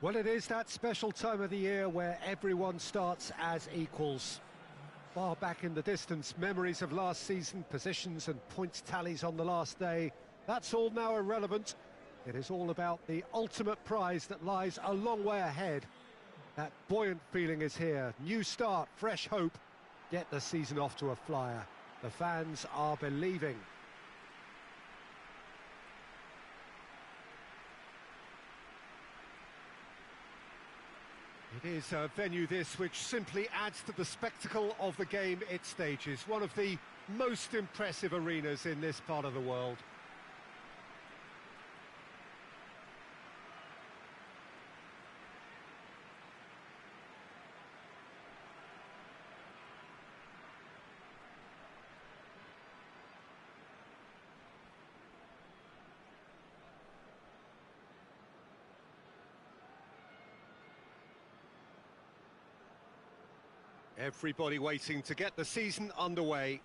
Well, it is that special time of the year where everyone starts as equals. Far back in the distance, memories of last season, positions and points tallies on the last day, that's all now irrelevant. It is all about the ultimate prize that lies a long way ahead. That buoyant feeling is here. New start, fresh hope. Get the season off to a flyer. The fans are believing. It is a venue this which simply adds to the spectacle of the game it stages. One of the most impressive arenas in this part of the world. Everybody waiting to get the season underway.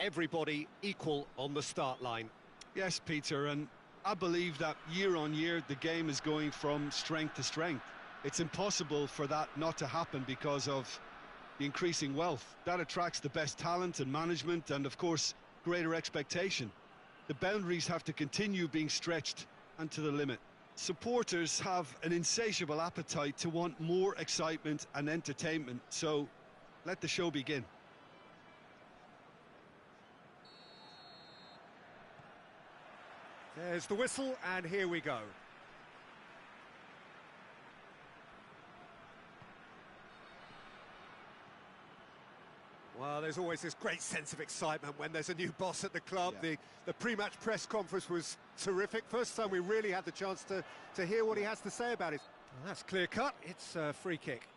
Everybody equal on the start line. Yes, Peter, and I believe that year on year the game is going from strength to strength. It's impossible for that not to happen because of the increasing wealth. That attracts the best talent and management and, of course, greater expectation. The boundaries have to continue being stretched and to the limit. Supporters have an insatiable appetite to want more excitement and entertainment, so let the show begin. There's the whistle, and here we go. Well, there's always this great sense of excitement when there's a new boss at the club. Yeah. The pre-match press conference was terrific. First time we really had the chance to hear what he has to say about it. Well, that's clear cut. It's a free kick.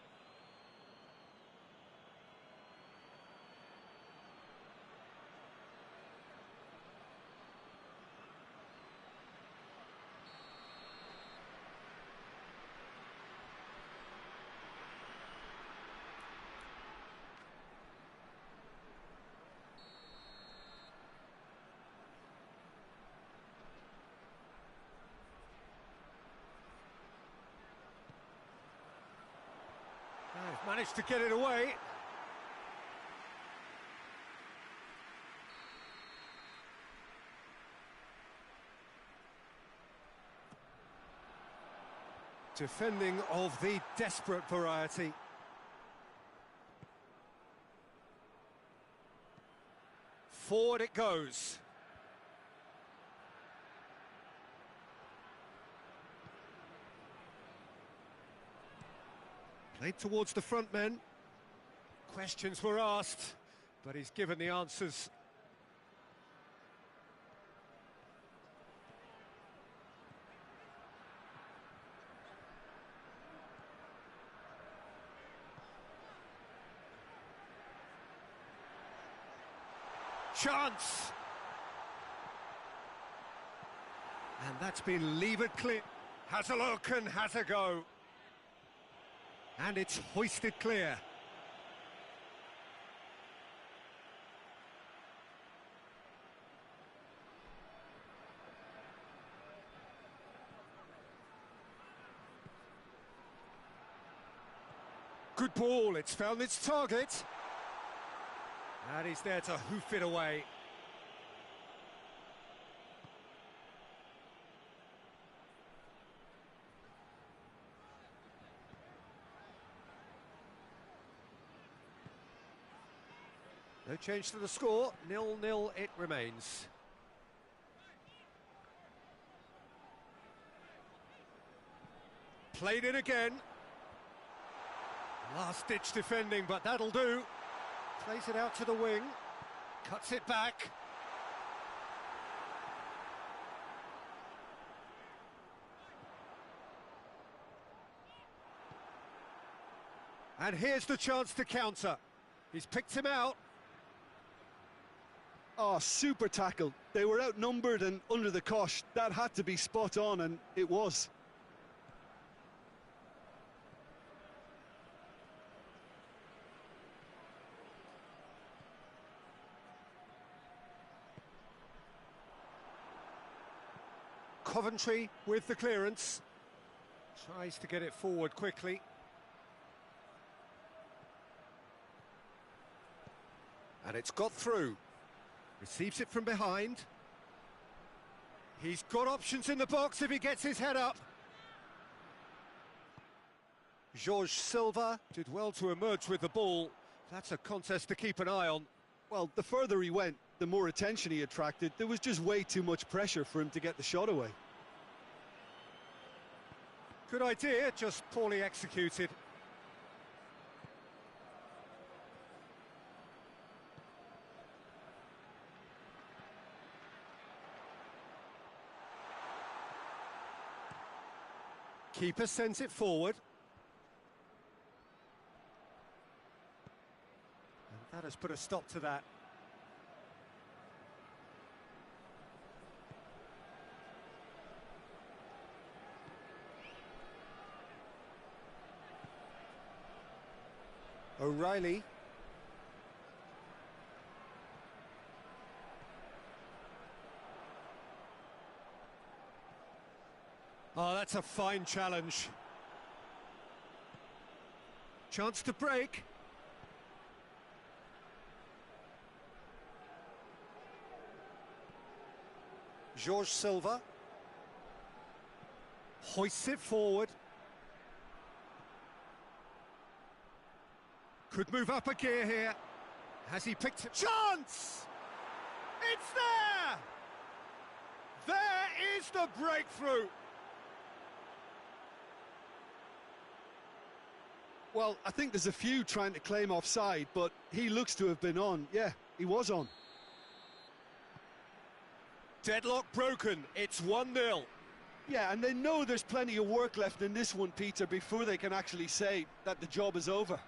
They've managed to get it away. Defending of the desperate variety. Forward it goes. Played towards the front men. Questions were asked, but he's given the answers. Chance! And that's been levered clear. Has a look and has a go. And it's hoisted clear. Good ball, it's found its target. And he's there to hoof it away. No change to the score, 0-0 it remains. Played in again. Last-ditch defending, but that'll do. Plays it out to the wing, cuts it back. And here's the chance to counter. He's picked him out. Oh, super tackle. They were outnumbered and under the cosh. That had to be spot on, and it was. Coventry with the clearance. Tries to get it forward quickly. And it's got through. Receives it from behind. He's got options in the box if he gets his head up. Jorge Silva did well to emerge with the ball. That's a contest to keep an eye on. Well, the further he went, the more attention he attracted. There was just way too much pressure for him to get the shot away. Good idea, just poorly executed. Keeper sends it forward. And that has put a stop to that. O'Reilly. Oh, that's a fine challenge. Chance to break. Jorge Silva. Hoists it forward. Could move up a gear here. Has he picked it? Chance! It's there! There is the breakthrough. Well, I think there's a few trying to claim offside, but he looks to have been on. Yeah, he was on. Deadlock broken. It's 1-0. Yeah, and they know there's plenty of work left in this one, Peter, before they can actually say that the job is over.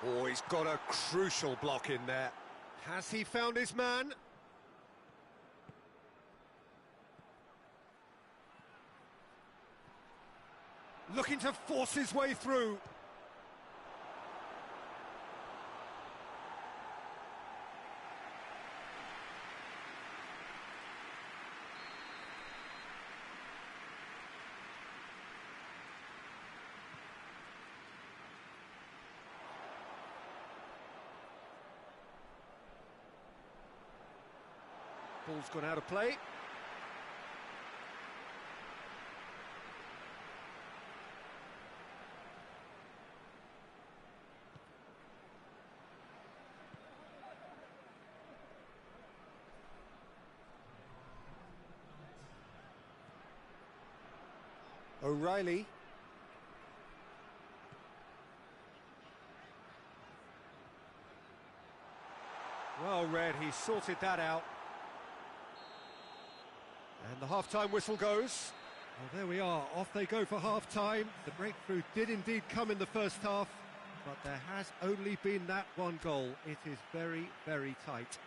Oh, he's got a crucial block in there. Has he found his man? Looking to force his way through. Ball's gone out of play. O'Reilly. Well read, he sorted that out. And the half-time whistle goes. Well, there we are, off they go for half-time. The breakthrough did indeed come in the first half, but there has only been that one goal. It is very, very tight.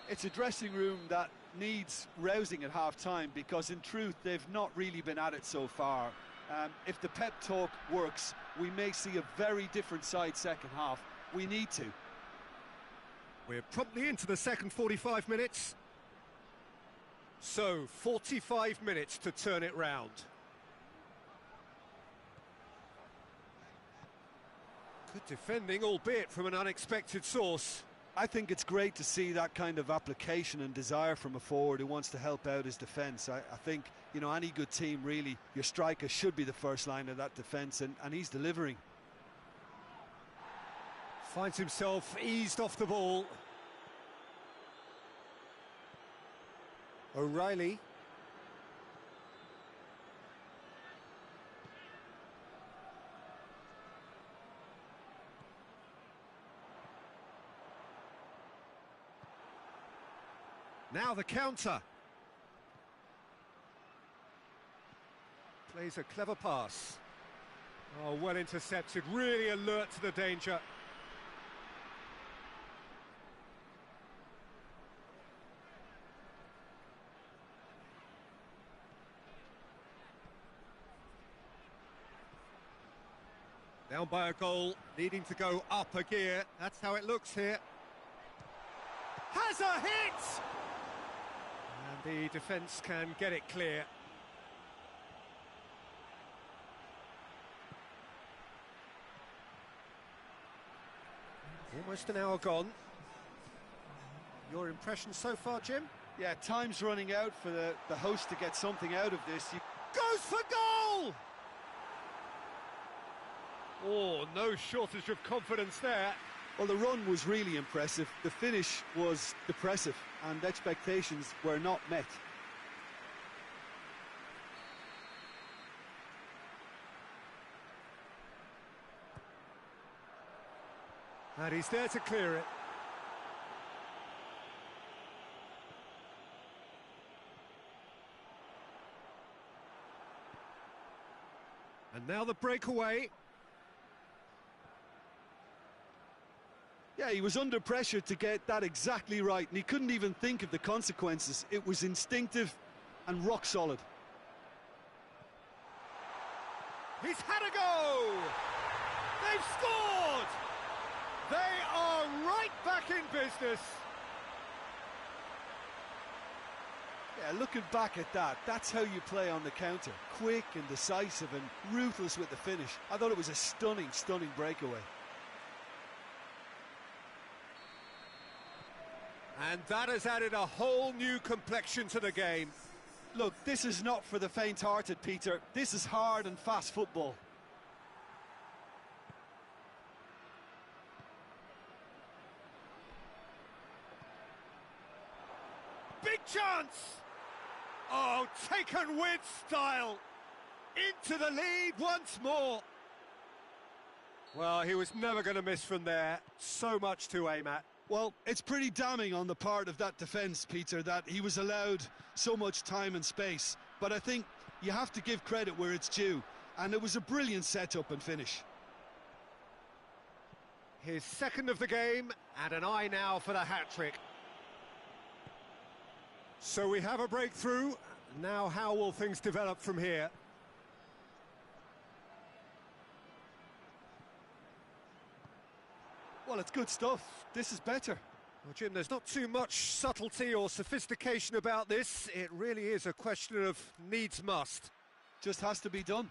It's a dressing room that needs rousing at half-time, because in truth they've not really been at it so far. If the pep talk works, we may see a very different side second half. We need to. We're promptly into the second 45 minutes. So, 45 minutes to turn it round. Good defending, albeit from an unexpected source. I think it's great to see that kind of application and desire from a forward who wants to help out his defence. I think, you know, any good team, really, your striker should be the first line of that defence, and he's delivering. Finds himself eased off the ball. O'Reilly. Now the counter. Plays a clever pass. Oh, well intercepted, really alert to the danger. Down by a goal, needing to go up a gear. That's how it looks here. Has a hit! And The defence can get it clear. Almost an hour gone. Your impression so far, Jim? Yeah, time's running out for the host to get something out of this. Goes for goal! Oh, no shortage of confidence there. Well, the run was really impressive. The finish was depressive, and expectations were not met. And he's there to clear it. And now the breakaway. Yeah, he was under pressure to get that exactly right, and he couldn't even think of the consequences. It was instinctive and rock solid. He's had a go! They've scored! They are right back in business. Yeah, looking back at that, that's how you play on the counter. Quick and decisive and ruthless with the finish. I thought it was a stunning, stunning breakaway. And that has added a whole new complexion to the game. Look, this is not for the faint-hearted, Peter. This is hard and fast football. Big chance! Oh, taken with style. Into the lead once more. Well, he was never going to miss from there. So much to aim at. Well, it's pretty damning on the part of that defence, Peter, that he was allowed so much time and space. But I think you have to give credit where it's due. And it was a brilliant setup and finish. His second of the game, and an eye now for the hat-trick. So we have a breakthrough. Now how will things develop from here? Well, it's good stuff. This is better. Well, Jim, there's not too much subtlety or sophistication about this. It really is a question of needs must. Just has to be done.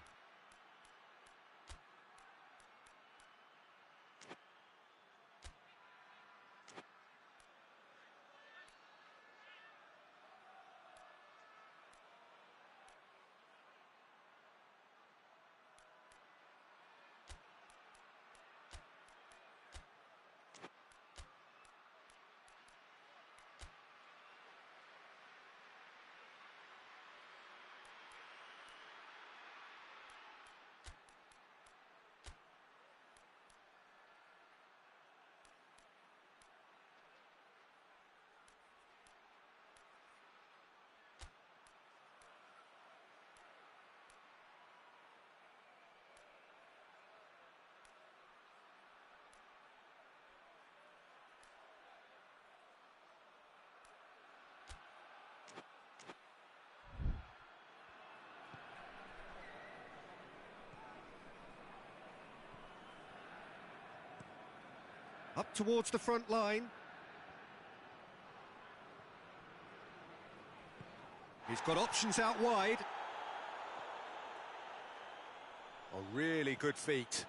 Up towards the front line. He's got options out wide. A really good feat.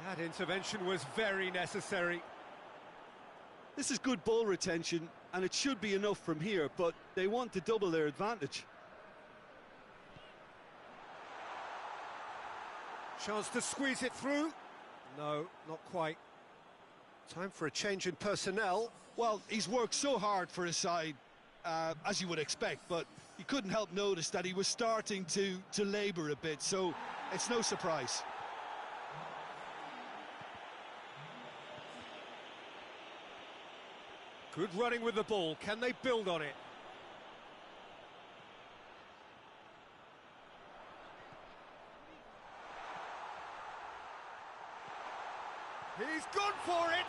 That intervention was very necessary. This is good ball retention, and it should be enough from here, but they want to double their advantage. Chance to squeeze it through. No, not quite. Time for a change in personnel. Well, he's worked so hard for his side, as you would expect, but you couldn't help notice that he was starting to labour a bit, so it's no surprise. Good running with the ball. Can they build on it? He's gone for it!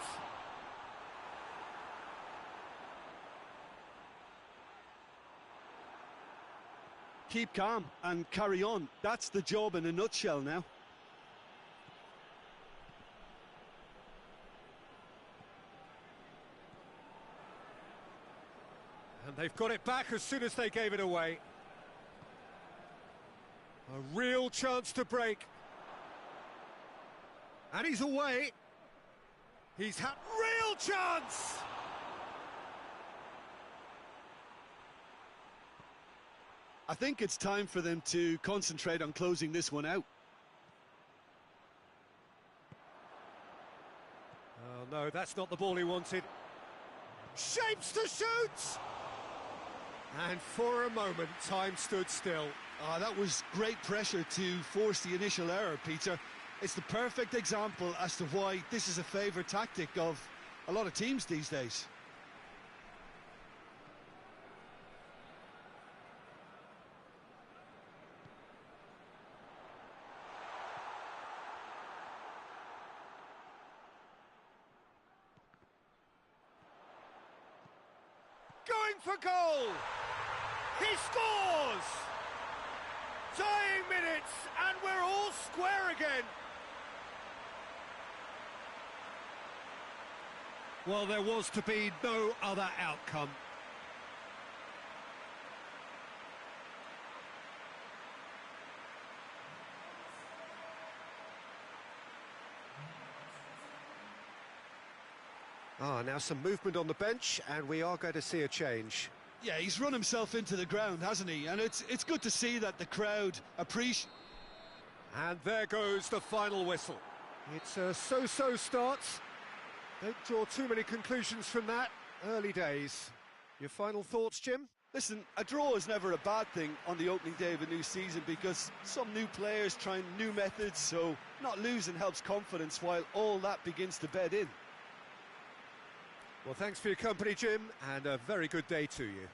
Keep calm and carry on. That's the job in a nutshell now. And they've got it back as soon as they gave it away. A real chance to break. And he's away. He's had real chance! I think it's time for them to concentrate on closing this one out. Oh no, that's not the ball he wanted. Shapes to shoot! And for a moment, time stood still. Ah, that was great pressure to force the initial error, Peter. It's the perfect example as to why this is a favourite tactic of a lot of teams these days. Going for goal! He scores! Dying minutes, and we're all square again. Well, there was to be no other outcome. Now some movement on the bench, and we are going to see a change. Yeah, he's run himself into the ground, hasn't he? And it's good to see that the crowd appreciate. And there goes the final whistle. It's a so-so start. Don't draw too many conclusions from that. Early days. Your final thoughts, Jim? Listen, a draw is never a bad thing on the opening day of a new season because some new players trying new methods, so not losing helps confidence while all that begins to bed in. Well, thanks for your company, Jim, and a very good day to you.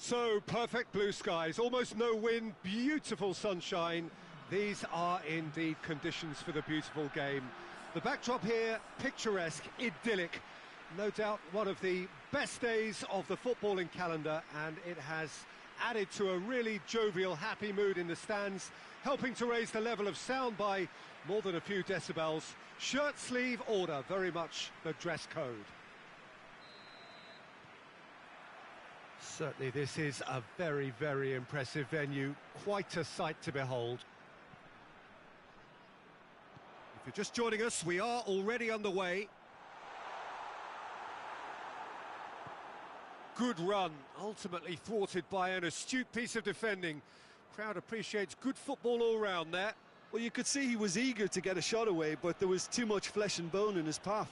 So, perfect blue skies, almost no wind, beautiful sunshine. These are indeed conditions for the beautiful game. The backdrop here, picturesque, idyllic. No doubt one of the best days of the footballing calendar, and it has added to a really jovial, happy mood in the stands, helping to raise the level of sound by more than a few decibels. Shirt sleeve order, very much the dress code. Certainly this is a very, very impressive venue, quite a sight to behold. If you're just joining us, we are already underway. Good run, ultimately thwarted by an astute piece of defending. Crowd appreciates good football all round there. Well, you could see he was eager to get a shot away, but there was too much flesh and bone in his path.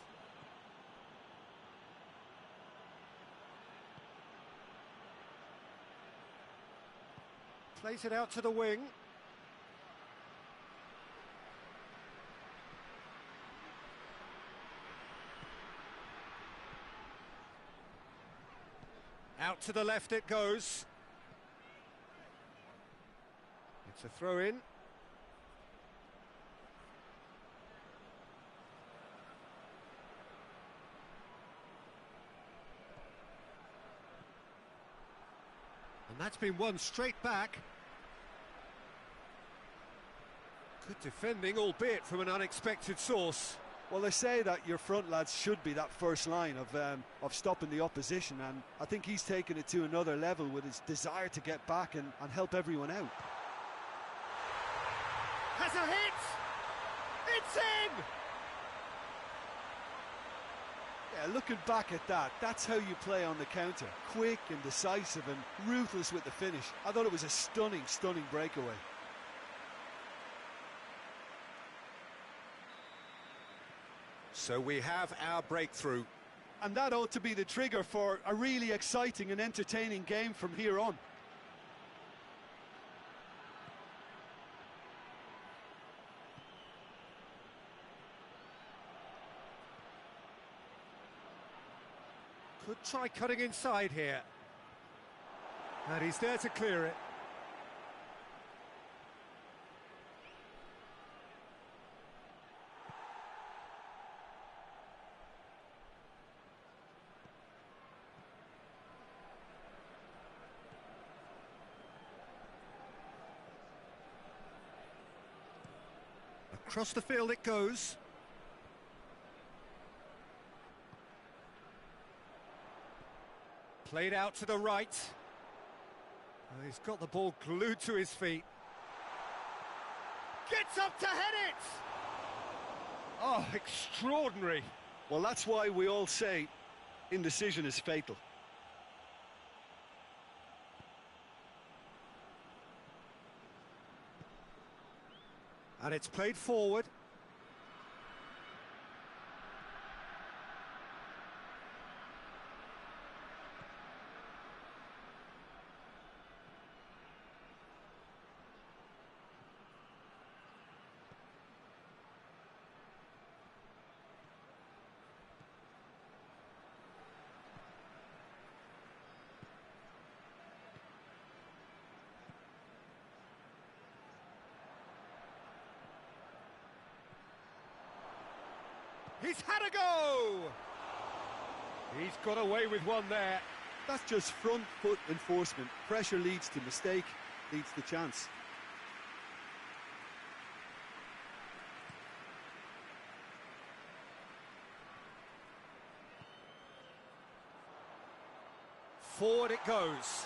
Plays it out to the wing. Out to the left it goes. It's a throw-in. And that's been won straight back. Good defending, albeit from an unexpected source. Well, they say that your front lads should be that first line of stopping the opposition, and I think he's taken it to another level with his desire to get back and help everyone out. Has a hit! It's in! Yeah, looking back at that, that's how you play on the counter. Quick and decisive and ruthless with the finish. I thought it was a stunning, stunning breakaway. So we have our breakthrough. And that ought to be the trigger for a really exciting and entertaining game from here on. Could try cutting inside here. And he's there to clear it. Across the field it goes. Played out to the right. Oh, he's got the ball glued to his feet. Gets up to head it! Oh, extraordinary. Well, that's why we all say indecision is fatal. And it's played forward. He's had a go! He's got away with one there. That's just front foot enforcement. Pressure leads to mistake, leads to chance. Forward it goes.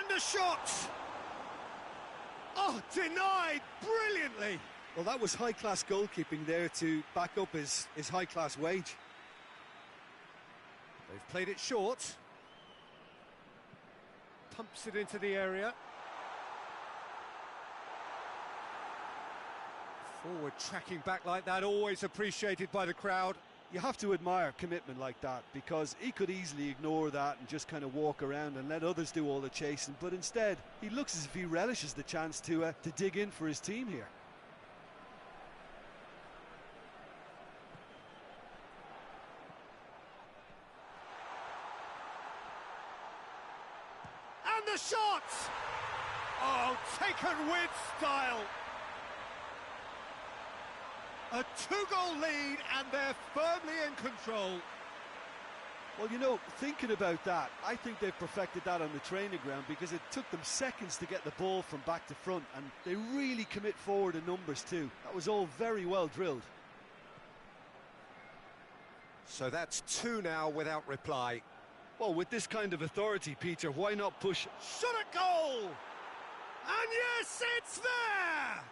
And a shot! Oh, denied brilliantly! Well, that was high-class goalkeeping there to back up his high-class wage. They've played it short. Pumps it into the area. Forward tracking back like that, always appreciated by the crowd. You have to admire commitment like that, because he could easily ignore that and just kind of walk around and let others do all the chasing, but instead he looks as if he relishes the chance to dig in for his team here. And And the shot! Oh, taken with style. A two-goal lead, and they're firmly in control. Well, you know, thinking about that, I think they've perfected that on the training ground because it took them seconds to get the ball from back to front, and they really commit forward in numbers too. That was all very well drilled. So that's two now without reply. Well, with this kind of authority, Peter, why not push? Shot at goal! And yes, it's there!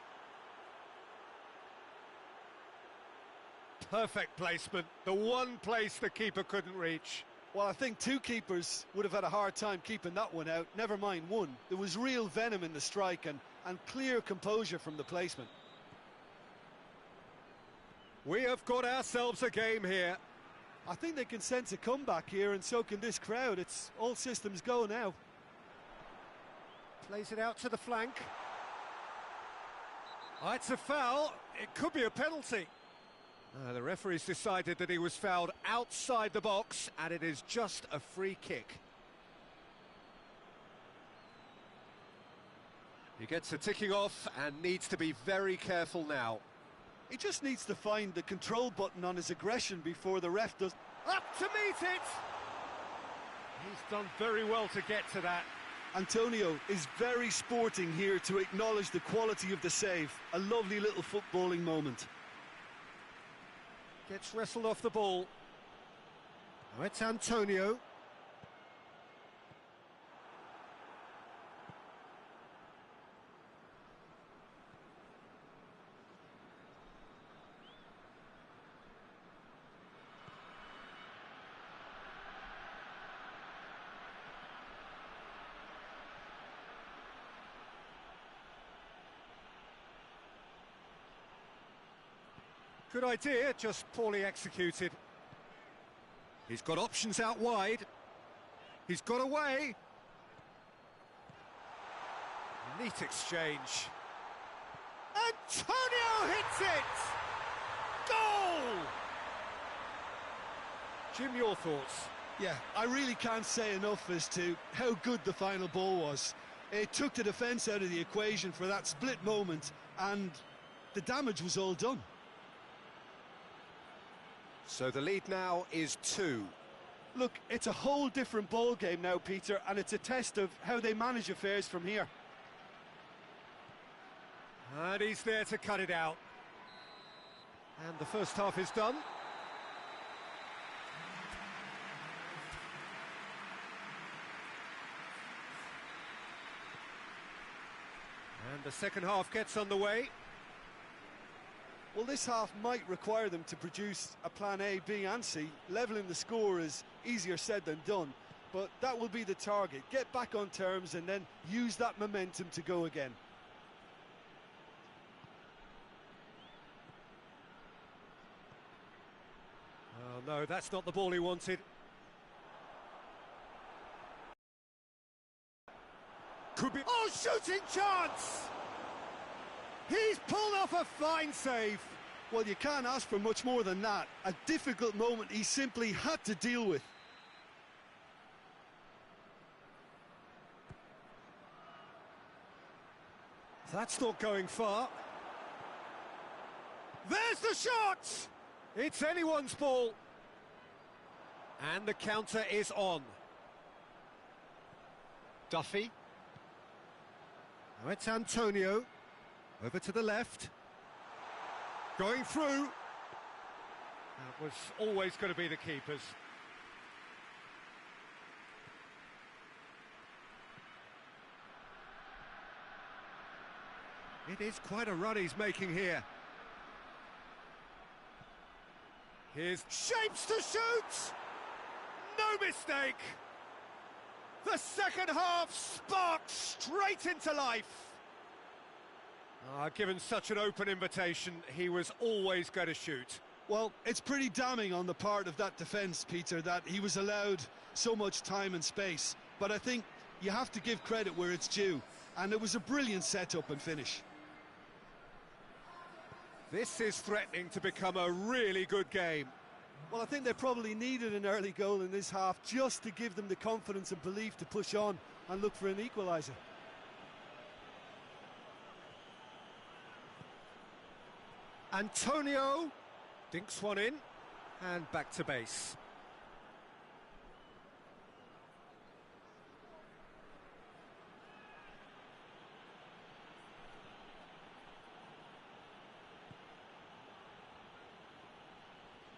Perfect placement, the one place the keeper couldn't reach. Well, I think two keepers would have had a hard time keeping that one out, never mind one. There was real venom in the strike and clear composure from the placement. We have got ourselves a game here. I think they can sense a comeback here, and so can this crowd. It's all systems go now. Plays it out to the flank. Oh, it's a foul. It could be a penalty. The referee's decided that he was fouled outside the box, and it is just a free kick. He gets a ticking off and needs to be very careful now. He just needs to find the control button on his aggression before the ref does. Up to meet it! He's done very well to get to that. Antonio is very sporting here to acknowledge the quality of the save. A lovely little footballing moment. Gets wrestled off the ball. Now it's Antonio. Good idea, just poorly executed. He's got options out wide. He's got away. Neat exchange. Antonio hits it! Goal! Jim, your thoughts? Yeah, I really can't say enough as to how good the final ball was. It took the defence out of the equation for that split moment, and the damage was all done. So the lead now is 2. Look, it's a whole different ball game now, Peter, and it's a test of how they manage affairs from here. And he's there to cut it out. And the first half is done. And the second half gets underway. Well, this half might require them to produce a plan A, B and C. Levelling the score is easier said than done, but that will be the target. Get back on terms and then use that momentum to go again. Oh no, that's not the ball he wanted. Could be... Oh, shooting chance! He's pulled off a fine save. Well, you can't ask for much more than that. A difficult moment he simply had to deal with. That's not going far. There's the shot! It's anyone's ball. And the counter is on. Duffy. Now it's Antonio. Over to the left. Going through. That was always going to be the keeper's. It is quite a run he's making here. Here's shapes to shoot! No mistake! The second half sparks straight into life. Given such an open invitation, he was always going to shoot. Well, it's pretty damning on the part of that defence, Peter, that he was allowed so much time and space. But I think you have to give credit where it's due, and it was a brilliant set-up and finish. This is threatening to become a really good game. Well, I think they probably needed an early goal in this half just to give them the confidence and belief to push on. and look for an equaliser. Antonio dinks one in, and back to base.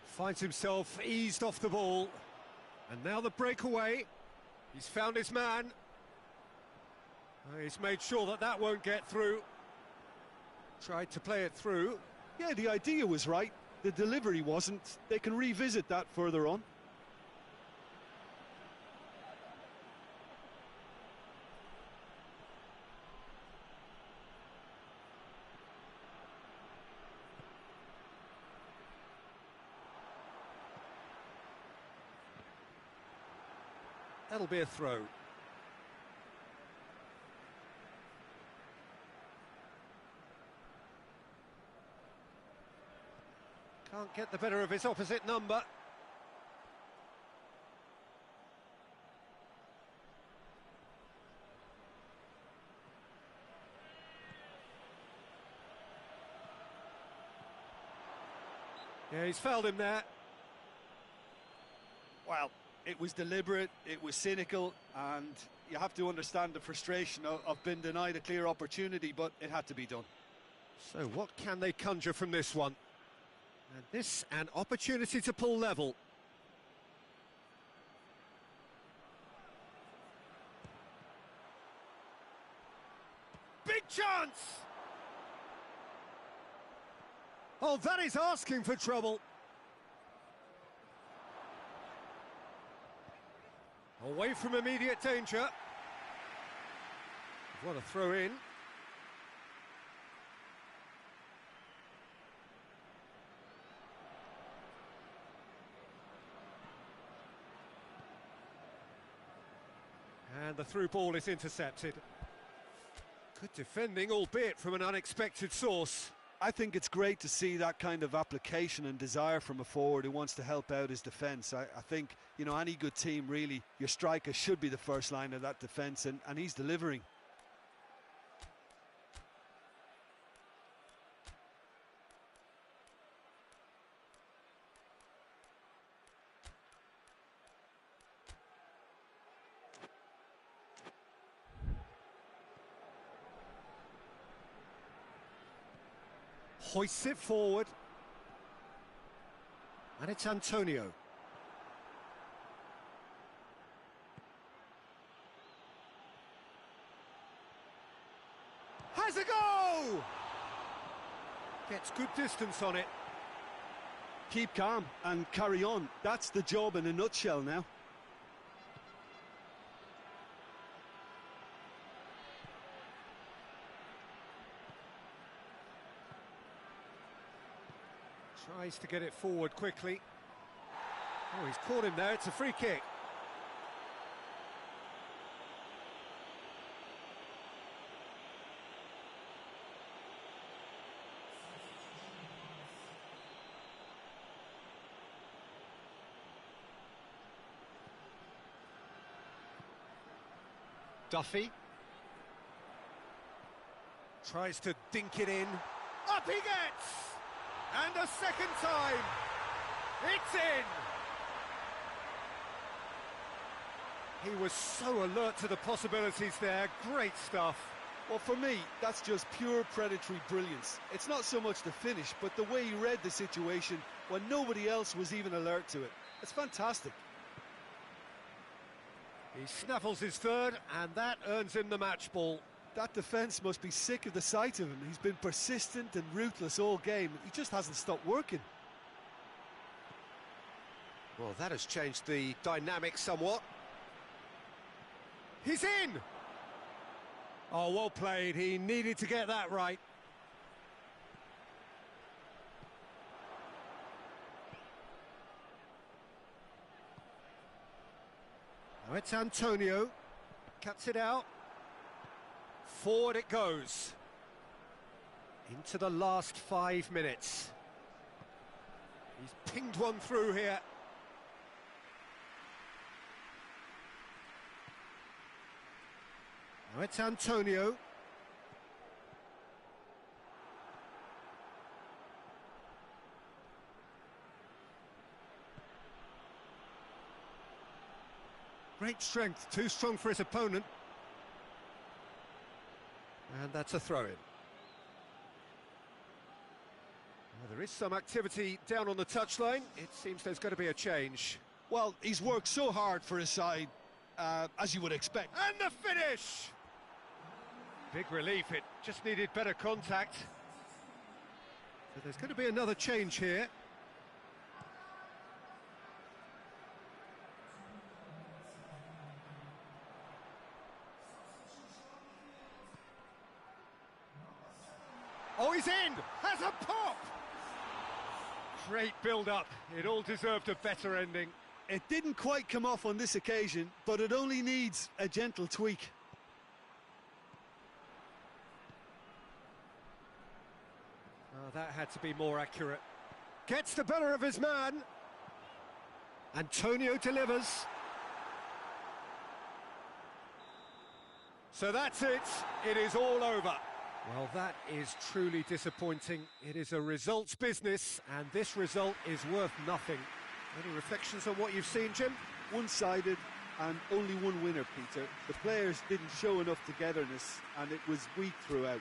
Finds himself eased off the ball, and now the breakaway. He's found his man. He's made sure that that won't get through. Tried to play it through. Yeah, the idea was right. The delivery wasn't. They can revisit that further on. That'll be a throw. Can't get the better of his opposite number. Yeah, he's fouled him there. Well, it was deliberate, it was cynical, and you have to understand the frustration of being denied a clear opportunity, but it had to be done. So what can they conjure from this one? And this, an opportunity to pull level. Big chance! Oh, that is asking for trouble. Away from immediate danger. What a throw in. And the through ball is intercepted. Good defending, albeit from an unexpected source. I think it's great to see that kind of application and desire from a forward who wants to help out his defence. I think, you know, any good team, really, your striker should be the first line of that defence, and he's delivering. Hoists it forward. And it's Antonio. Has a go! Gets good distance on it. Keep calm and carry on. That's the job in a nutshell now. Tries to get it forward quickly. Oh, he's caught him there. It's a free kick. Duffy. Tries to dink it in. Up he gets! And a second time, it's in! He was so alert to the possibilities there, great stuff. Well, for me, that's just pure predatory brilliance. It's not so much the finish, but the way he read the situation when nobody else was even alert to it. It's fantastic. He snaffles his third, and that earns him the match ball. That defence must be sick of the sight of him. He's been persistent and ruthless all game. He just hasn't stopped working. Well, that has changed the dynamic somewhat. He's in! Oh, well played. He needed to get that right. Now it's Antonio. Cuts it out. Forward it goes. Into the last 5 minutes. He's pinged one through here. Now it's Antonio. Great strength, too strong for his opponent. And that's a throw-in. There is some activity down on the touchline. It seems there's going to be a change. Well, he's worked so hard for his side, as you would expect. And the finish! Big relief, it just needed better contact. So there's going to be another change here. Oh, he's in! Has a pop! Great build-up. It all deserved a better ending. It didn't quite come off on this occasion, but it only needs a gentle tweak. Oh, that had to be more accurate. Gets the better of his man. Antonio delivers. So that's it. It is all over. Well, that is truly disappointing. It is a results business, and this result is worth nothing. Any reflections on what you've seen, Jim? One-sided and only one winner, Peter. The players didn't show enough togetherness, and it was weak throughout.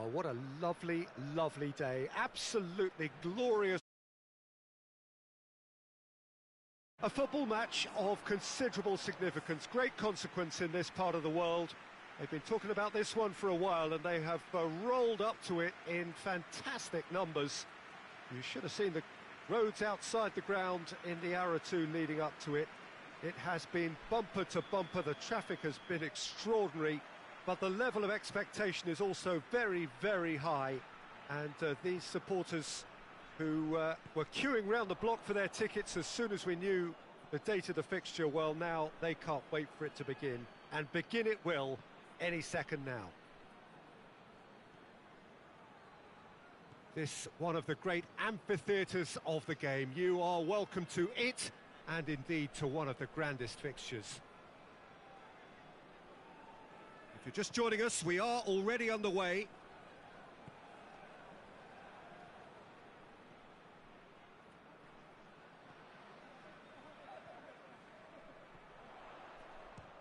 Oh, what a lovely, lovely day. Absolutely glorious. A football match of considerable significance, great consequence in this part of the world. They've been talking about this one for a while, and they have rolled up to it in fantastic numbers. You should have seen the roads outside the ground in the hour or two leading up to it. It has been bumper to bumper. The traffic has been extraordinary, but the level of expectation is also very, very high. And these supporters who were queuing round the block for their tickets as soon as we knew the date of the fixture, well, now they can't wait for it to begin. And begin it will any second now. This one of the great amphitheatres of the game. You are welcome to it, and indeed to one of the grandest fixtures. If you're just joining us, we are already underway.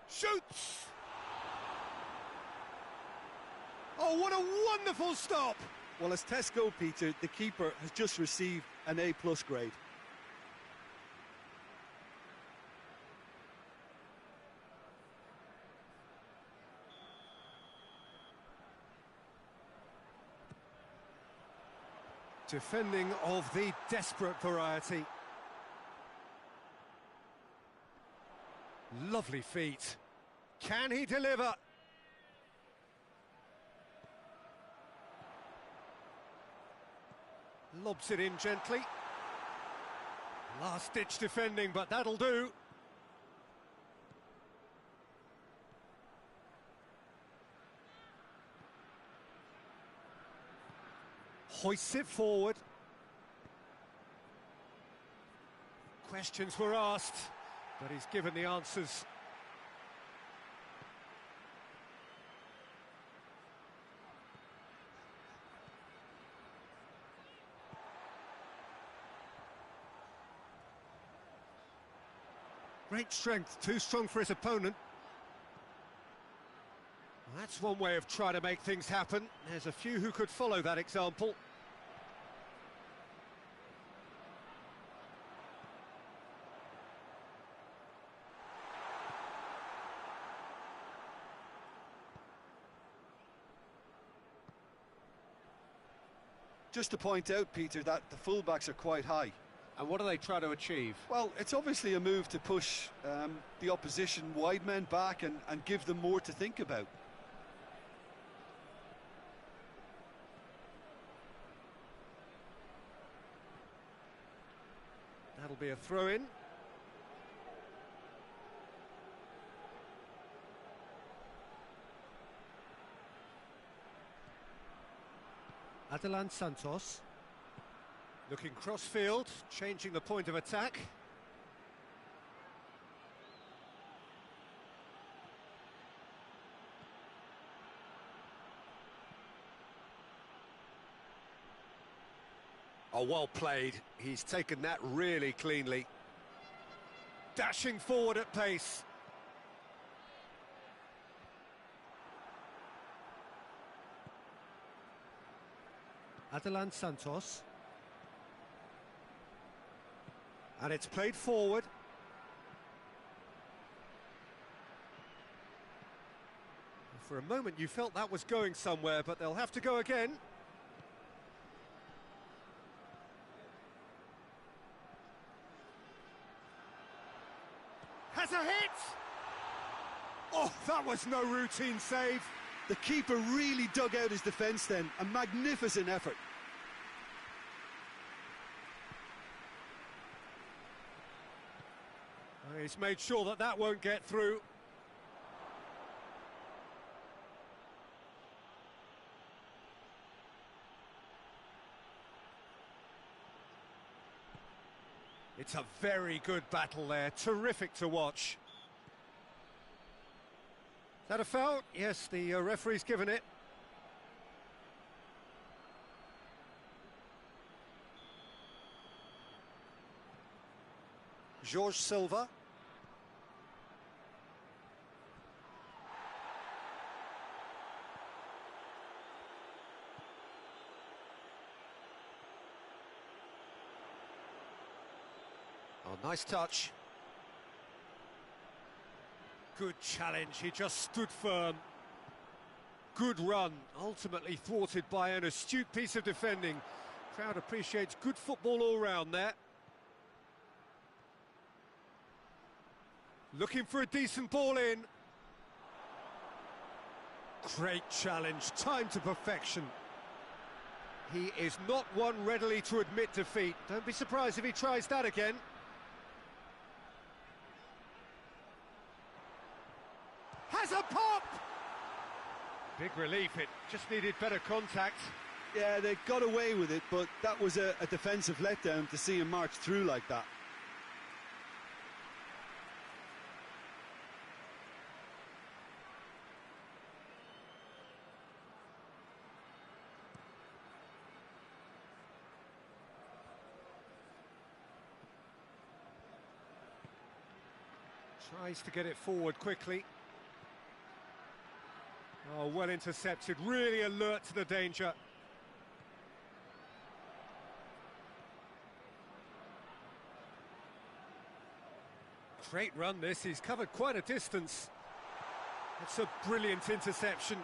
Shoots! Oh, what a wonderful stop! Well, as tests go, Peter, the keeper has just received an A+ grade. Defending of the desperate variety. Lovely feet. Can he deliver? Lobs it in gently. Last-ditch defending, but that'll do. Hoists it forward. Questions were asked, but he's given the answers. Great strength, too strong for his opponent. Well, that's one way of trying to make things happen. There's a few who could follow that example. Just to point out, Peter, that the fullbacks are quite high. And what are they trying to achieve? Well, it's obviously a move to push the opposition wide men back and give them more to think about. That'll be a throw-in. Adelan Santos. Looking cross-field, changing the point of attack. Oh, well played. He's taken that really cleanly. Dashing forward at pace. Adelan Santos. And it's played forward. For a moment you felt that was going somewhere, but they'll have to go again. Has a hit! Oh, that was no routine save. The keeper really dug out his defence then. A magnificent effort. He's made sure that that won't get through. It's a very good battle there, terrific to watch. Is that a foul? Yes, the referee's given it. Jorge Silva. Oh, nice touch. Good challenge, he just stood firm. Good run, ultimately thwarted by an astute piece of defending. Crowd appreciates good football all round there. Looking for a decent ball in. Great challenge, timed to perfection. He is not one readily to admit defeat. Don't be surprised if he tries that again. Has a pop! Big relief, it just needed better contact. Yeah, they got away with it, but that was a defensive letdown to see him march through like that. Tries to get it forward quickly. Oh, well intercepted, really alert to the danger. Great run this, he's covered quite a distance. It's a brilliant interception.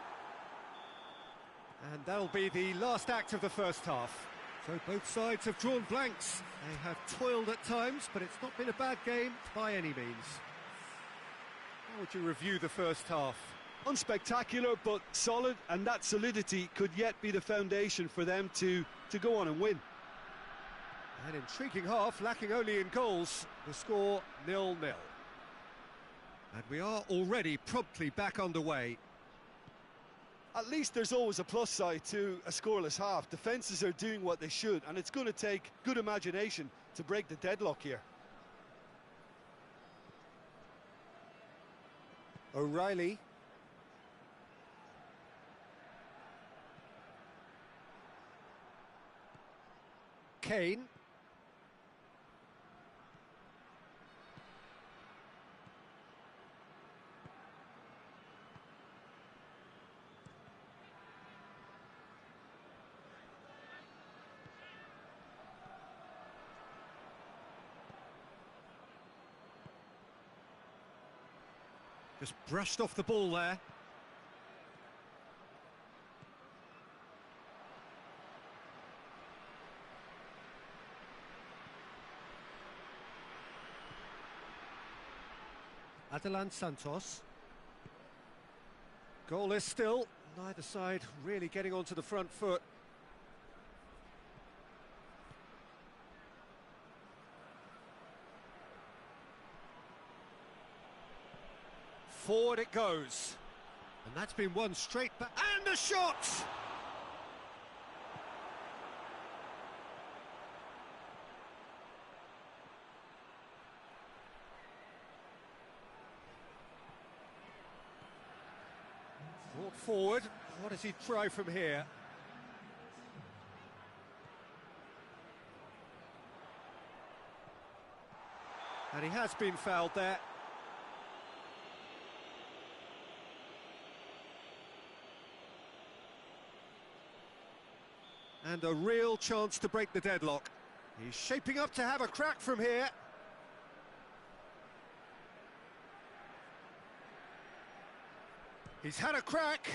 And that'll be the last act of the first half. So both sides have drawn blanks. They have toiled at times, but it's not been a bad game by any means. How would you review the first half? Unspectacular, but solid, and that solidity could yet be the foundation for them to go on and win. An intriguing half, lacking only in goals. The score 0-0. And we are already promptly back underway. At least there's always a plus side to a scoreless half. Defences are doing what they should, and it's going to take good imagination to break the deadlock here. O'Reilly. Kane. Just brushed off the ball there. Adelan Santos. Goalless still, neither side really getting onto the front foot. Forward it goes. And that's been one straight back. And a shot! Brought forward. What does he try from here? And he has been fouled there. And a real chance to break the deadlock. He's shaping up to have a crack from here. He's had a crack.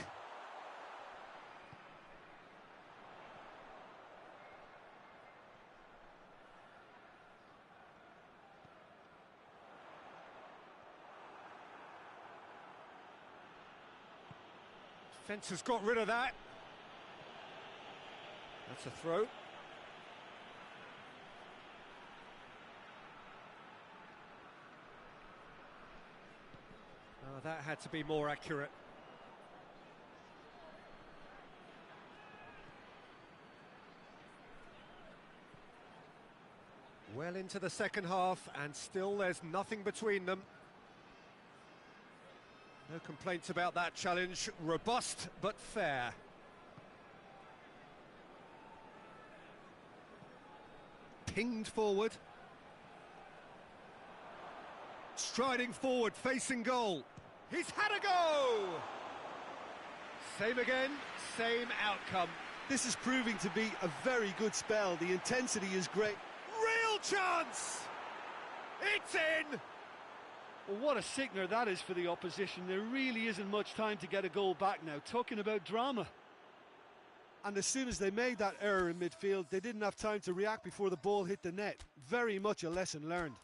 Defence has got rid of that. That's a throw. Oh, that had to be more accurate. Well into the second half, and still there's nothing between them. No complaints about that challenge. Robust, but fair. Pinged forward. Striding forward, facing goal. He's had a go! Same again, same outcome. This is proving to be a very good spell. The intensity is great. Real chance! It's in! Well, what a sickener that is for the opposition. There really isn't much time to get a goal back now. Talking about drama. And as soon as they made that error in midfield, they didn't have time to react before the ball hit the net. Very much a lesson learned.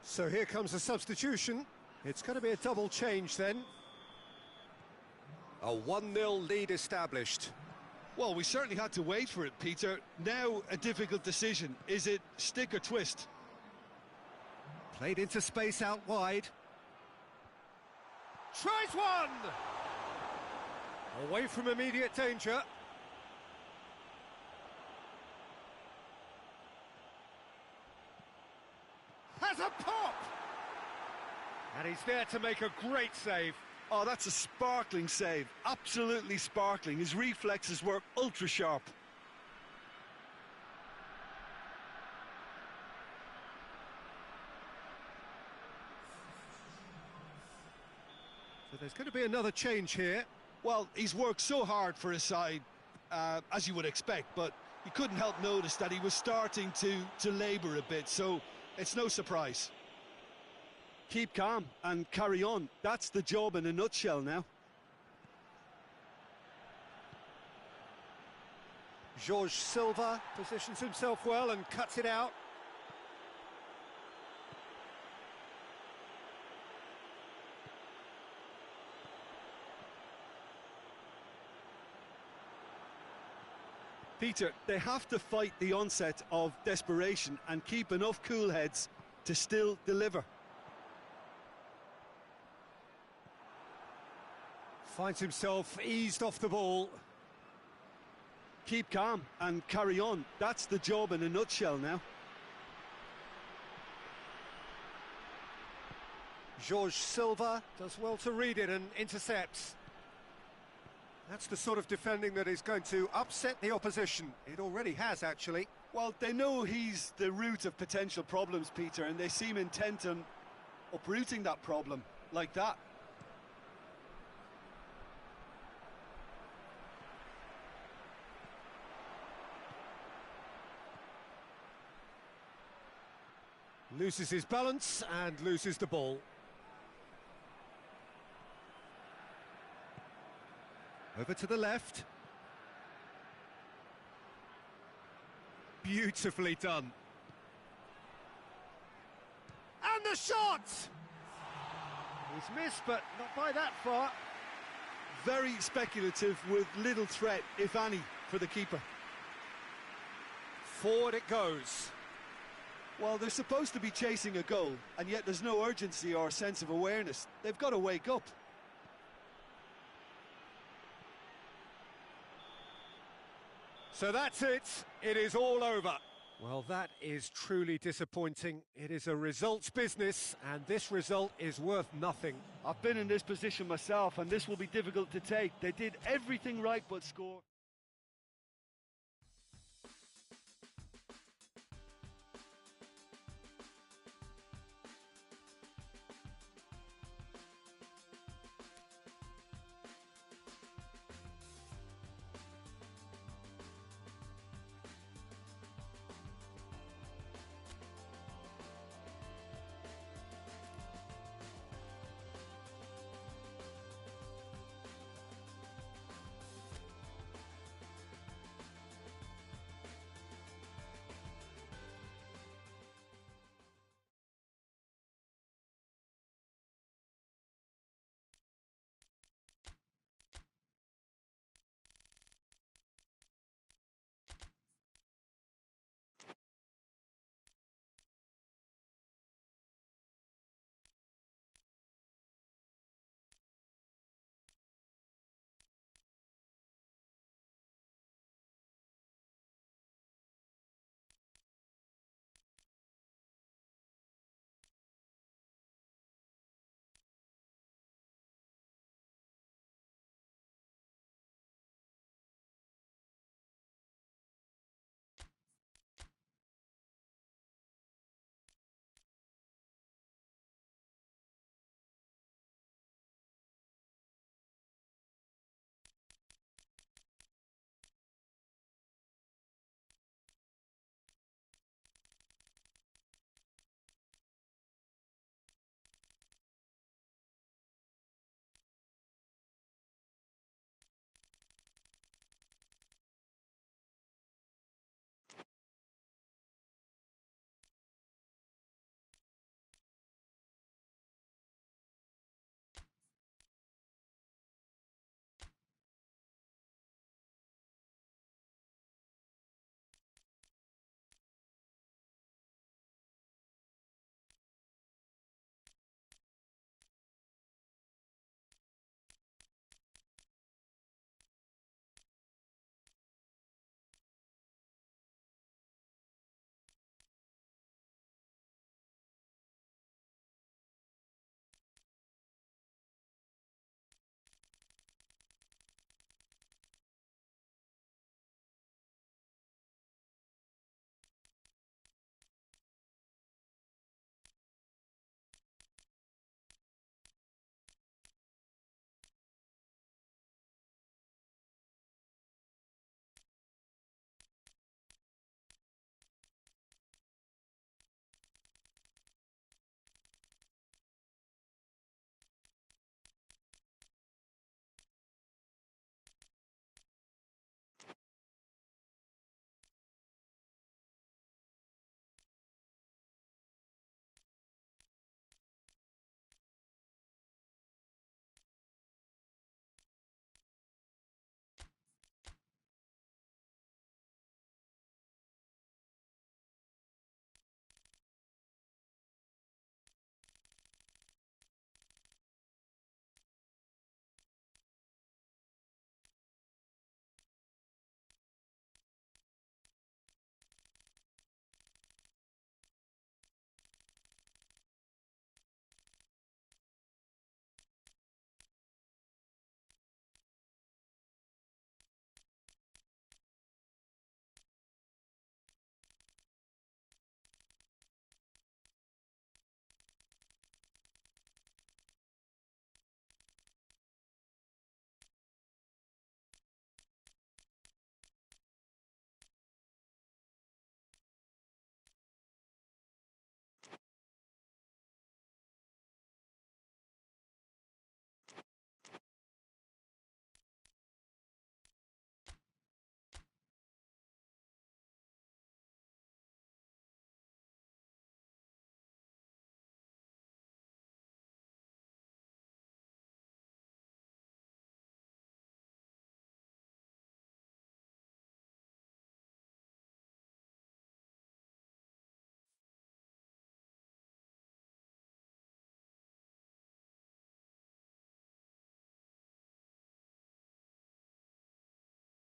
So here comes a substitution. It's going to be a double change then. A 1-0 lead established. Well, we certainly had to wait for it, Peter. Now a difficult decision. Is it stick or twist? Played into space out wide. Tries one! Away from immediate danger. Has a pop! And he's there to make a great save. Oh, that's a sparkling save. Absolutely sparkling. His reflexes were ultra sharp. So there's going to be another change here. Well, he's worked so hard for his side, as you would expect, but you couldn't help notice that he was starting to labour a bit, so it's no surprise. Keep calm and carry on. That's the job in a nutshell now. Jorge Silva positions himself well and cuts it out. Peter, they have to fight the onset of desperation and keep enough cool heads to still deliver. Finds himself eased off the ball. Keep calm and carry on. That's the job in a nutshell now. Jorge Silva does well to read it and intercepts. That's the sort of defending that is going to upset the opposition. It already has, actually. Well, they know he's the root of potential problems, Peter, and they seem intent on uprooting that problem like that. Loses his balance and loses the ball. Over to the left. Beautifully done. And the shot! He's missed, but not by that far. Very speculative with little threat, if any, for the keeper. Forward it goes. Well, they're supposed to be chasing a goal, and yet there's no urgency or sense of awareness. They've got to wake up. So that's it. It is all over. Well, that is truly disappointing. It is a results business, and this result is worth nothing. I've been in this position myself, and this will be difficult to take. They did everything right but score.